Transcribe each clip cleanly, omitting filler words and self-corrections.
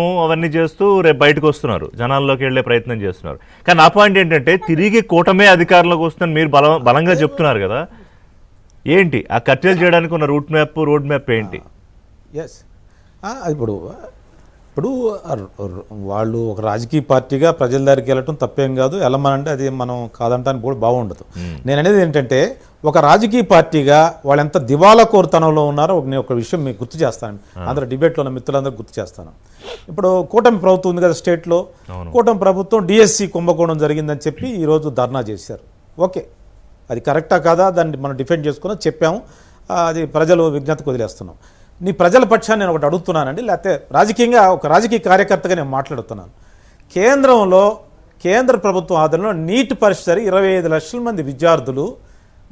అవన్నీ చేస్తూ రేపు బయటకు వస్తున్నారు, జనాల్లోకి వెళ్లే ప్రయత్నం చేస్తున్నారు. కానీ నా పాయింట్ ఏంటంటే తిరిగి కూటమే అధికారంలోకి వస్తుందని మీరు బలంగా చెప్తున్నారు కదా, ఏంటి ఆ కట్టెలు చేయడానికి ఉన్న రోడ్ మ్యాప్ ఏంటి? ఎస్ ఇప్పుడు వాళ్ళు ఒక రాజకీయ పార్టీగా ప్రజల దగ్గరికి వెళ్ళటం తప్పేం కాదు, వెళ్ళమనంటే అది మనం కాదంటానికి కూడా బాగుండదు. నేను అనేది ఏంటంటే ఒక రాజకీయ పార్టీగా వాళ్ళు ఎంత దివాలా కోరుతనంలో ఉన్నారో నేను ఒక విషయం మీకు గుర్తు చేస్తాను, అందరూ డిబేట్లో ఉన్న మిత్రులందరూ గుర్తు చేస్తాను. ఇప్పుడు కూటమి ప్రభుత్వం ఉంది కదా స్టేట్లో, కూటమి ప్రభుత్వం డిఎస్సి కుంభకోణం జరిగిందని చెప్పి ఈరోజు ధర్నా చేశారు. ఓకే, అది కరెక్టా కాదా దాన్ని మనం డిఫెండ్ చేసుకుని చెప్పాము, అది ప్రజలు విజ్ఞతకు వదిలేస్తున్నాం. నీ ప్రజల పక్షాన్ని నేను ఒకటి అడుగుతున్నానండి, లేకపోతే రాజకీయంగా ఒక రాజకీయ కార్యకర్తగా నేను మాట్లాడుతున్నాను. కేంద్ర ప్రభుత్వం ఆధ్వర్యంలో నీట్ పరీక్ష 25 లక్షల మంది విద్యార్థులు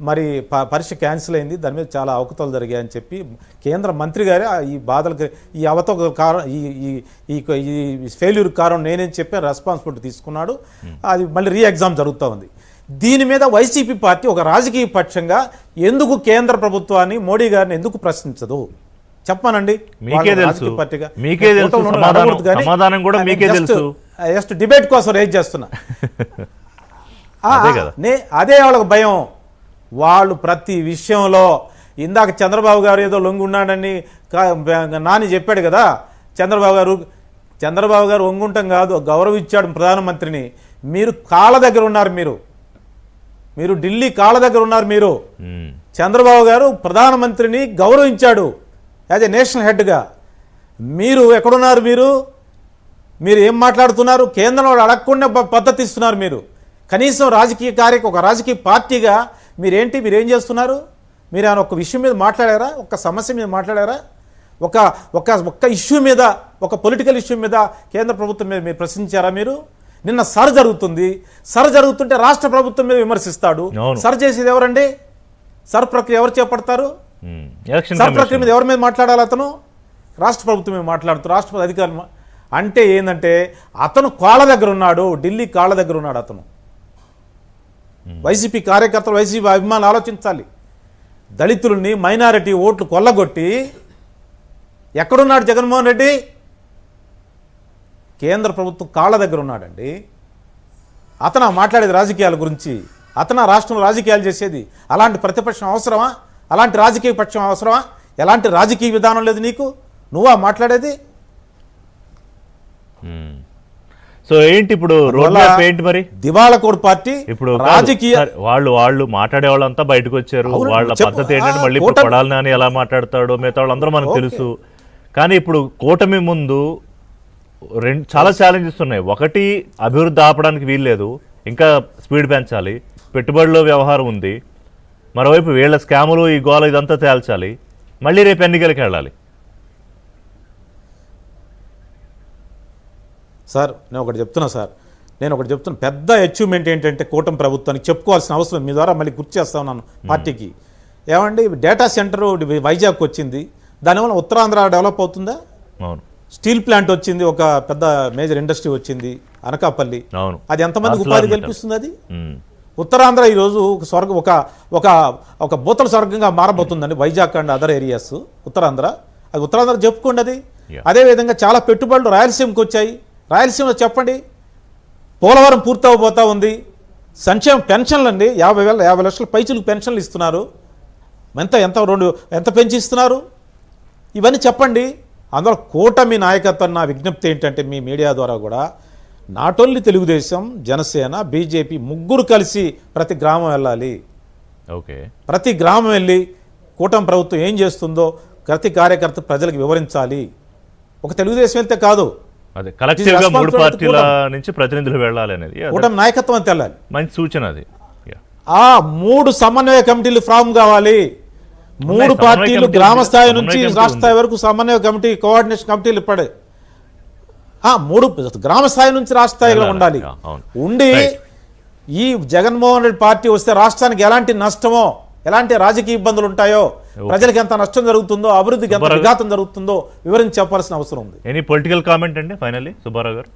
మరి పరీక్ష క్యాన్సిల్ అయింది, దాని మీద చాలా అవకతలు జరిగాయని చెప్పి కేంద్ర మంత్రి గారే ఈ బాధలకు ఈ అవతల కారణం ఈ ఫెయిల్యూర్ కారణం నేనేం చెప్పి రెస్పాన్సిబిలిటీ తీసుకున్నాడు. అది మళ్ళీ రీ ఎగ్జామ్ జరుగుతూ ఉంది. దీని మీద వైసీపీ పార్టీ ఒక రాజకీయ పక్షంగా ఎందుకు కేంద్ర ప్రభుత్వాన్ని మోడీ గారిని ఎందుకు ప్రశ్నించదు చెప్పానండి? జస్ట్ డిబేట్ కోసం రేజ్ చేస్తున్నా. అదే వాళ్ళకి భయం. వాళ్ళు ప్రతి విషయంలో ఇందాక చంద్రబాబు గారు ఏదో లొంగున్నాడని నాని చెప్పాడు కదా, చంద్రబాబు గారు వంగుంటాం కాదు, గౌరవించాడు ప్రధానమంత్రిని. మీరు కాళ్ళ దగ్గర ఉన్నారు, మీరు ఢిల్లీ కాళ్ళ దగ్గర ఉన్నారు. మీరు చంద్రబాబు గారు ప్రధానమంత్రిని గౌరవించాడు యాజ్ ఏ నేషనల్ హెడ్గా. మీరు ఎక్కడున్నారు? మీరు ఏం మాట్లాడుతున్నారు? కేంద్రంలో అడగకుండా పద్ధతి ఇస్తున్నారు. మీరు కనీసం ఒక రాజకీయ పార్టీగా మీరేం చేస్తున్నారు? మీరు ఆయన ఒక విషయం మీద మాట్లాడారా? ఒక సమస్య మీద మాట్లాడారా? ఒక ఇష్యూ మీద, ఒక పొలిటికల్ ఇష్యూ మీద కేంద్ర ప్రభుత్వం మీద మీరు ప్రశ్నించారా? మీరు నిన్న సర్ జరుగుతుంటే రాష్ట్ర ప్రభుత్వం మీద విమర్శిస్తాడు. సర్ చేసేది ఎవరండి? సర్ ప్రక్రియ ఎవరు చేపడతారు? సర్ ప్రక్రియ మీద ఎవరి మీద మాట్లాడాలి? అతను రాష్ట్ర ప్రభుత్వం మీద మాట్లాడుతూ రాష్ట్రపతి అధికారులు అంటే ఏంటంటే అతను కాళ్ళ దగ్గర ఉన్నాడు, ఢిల్లీ కాళ్ళ దగ్గర ఉన్నాడు అతను. వైసీపీ కార్యకర్తలు, వైసీపీ అభిమానులు ఆలోచించాలి. దళితుల్ని, మైనారిటీ ఓట్లు కొల్లగొట్టి ఎక్కడున్నాడు జగన్మోహన్ రెడ్డి? కేంద్ర ప్రభుత్వం కాళ్ళ దగ్గర ఉన్నాడండి. అతను మాట్లాడేది రాజకీయాల గురించి, అతను రాష్ట్రంలో రాజకీయాలు చేసేది. అలాంటి ప్రతిపక్షం అవసరమా? అలాంటి రాజకీయ పక్షం అవసరమా? ఎలాంటి రాజకీయ విధానం లేదు నీకు, నువ్వా మాట్లాడేది? సో ఏంటి ఇప్పుడు రోడ్ మ్యాప్ ఏంటి మరి? దివాళా కోడ్ పార్టీ ఇప్పుడు రాజకీయ వాళ్ళు మాట్లాడే వాళ్ళంతా బయటకు వచ్చారు. వాళ్ళ పద్ధతి ఏంటంటే మళ్ళీ కొడాలని అని ఎలా మాట్లాడతాడో మిగతా వాళ్ళందరూ మనకు తెలుసు. కానీ ఇప్పుడు కూటమి ముందు చాలా ఛాలెంజెస్ ఉన్నాయి. ఒకటి, అభివృద్ధి ఆపడానికి వీల్లేదు, ఇంకా స్పీడ్ పెంచాలి, పెట్టుబడుల వ్యవహారం ఉంది. మరోవైపు వీళ్ళ స్కాములు, ఈ గోల ఇదంతా తేల్చాలి, మళ్ళీ రేపు ఎన్నికలకి వెళ్ళాలి. సార్ నేను ఒకటి చెప్తున్నా పెద్ద అచీవ్మెంట్ ఏంటంటే కూటమి ప్రభుత్వానికి చెప్పుకోవాల్సిన అవసరం మీ ద్వారా మళ్ళీ గుర్తు చేస్తా ఉన్నాను పార్టీకి. ఏమండి, డేటా సెంటర్ వైజాగ్ వచ్చింది, దానివల్ల ఉత్తరాంధ్ర డెవలప్ అవుతుందా? అవును. స్టీల్ ప్లాంట్ వచ్చింది, ఒక పెద్ద మేజర్ ఇండస్ట్రీ వచ్చింది అనకాపల్లి. అది ఎంతమందికి ఉపాధి కల్పిస్తుంది? అది ఉత్తరాంధ్ర ఈరోజు ఒక భూతల స్వర్గంగా మారబోతుందండి. Vizag and other areas Uttarandhra, అది ఉత్తరాంధ్ర చెప్పుకోండి. అది అదేవిధంగా చాలా పెట్టుబడులు రాయలసీమకి వచ్చాయి. రాయలసీమలో చెప్పండి, పోలవరం పూర్తవబోతా ఉంది. సంక్షేమ పెన్షన్లు అండి, 50 లక్షల పైచులకు పెన్షన్లు ఇస్తున్నారు. ఎంత పెంచి ఇస్తున్నారు? ఇవన్నీ చెప్పండి. అందులో కూటమి నాయకత్వం నా విజ్ఞప్తి ఏంటంటే మీ మీడియా ద్వారా కూడా not only Telugu Desam, Janasena, BJP ముగ్గురు కలిసి ప్రతి గ్రామం వెళ్ళాలి. ఓకే, ప్రతి గ్రామం వెళ్ళి కూటమి ప్రభుత్వం ఏం చేస్తుందో ప్రతి కార్యకర్త ప్రజలకు వివరించాలి. ఒక తెలుగుదేశం వెళ్తే కాదు, అదే కలెక్టివ్గా మూడు పార్టీల నుంచి ప్రతినిధులు వెళ్ళాలి అనేది కూటమి నాయకత్వం అంతే వెళ్ళాలి. మంచి సూచన అది. ఆ 3 సమన్వయ కమిటీలు ఫామ్ కావాలి. 3 పార్టీలు గ్రామ స్థాయి నుంచి రాష్ట్ర స్థాయి వరకు సమన్వయ కమిటీ, కోఆర్డినేషన్ కమిటీలు ఇప్పుడే 3 గ్రామ స్థాయి నుంచి రాష్ట్ర స్థాయిలో ఉండాలి. ఉండి ఈ జగన్మోహన్ రెడ్డి పార్టీ వస్తే రాష్ట్రానికి ఎలాంటి నష్టమో, ఎలాంటి రాజకీయ ఇబ్బందులు ఉంటాయో, ప్రజలకు ఎంత నష్టం జరుగుతుందో, అభివృద్ధికి ఎంత విఘాతం జరుగుతుందో వివరించి చెప్పాల్సిన అవసరం ఉంది. ఎనీ పొలిటికల్ కామెంట్ అండి ఫైనల్లీ సుబ్బారావు గారు?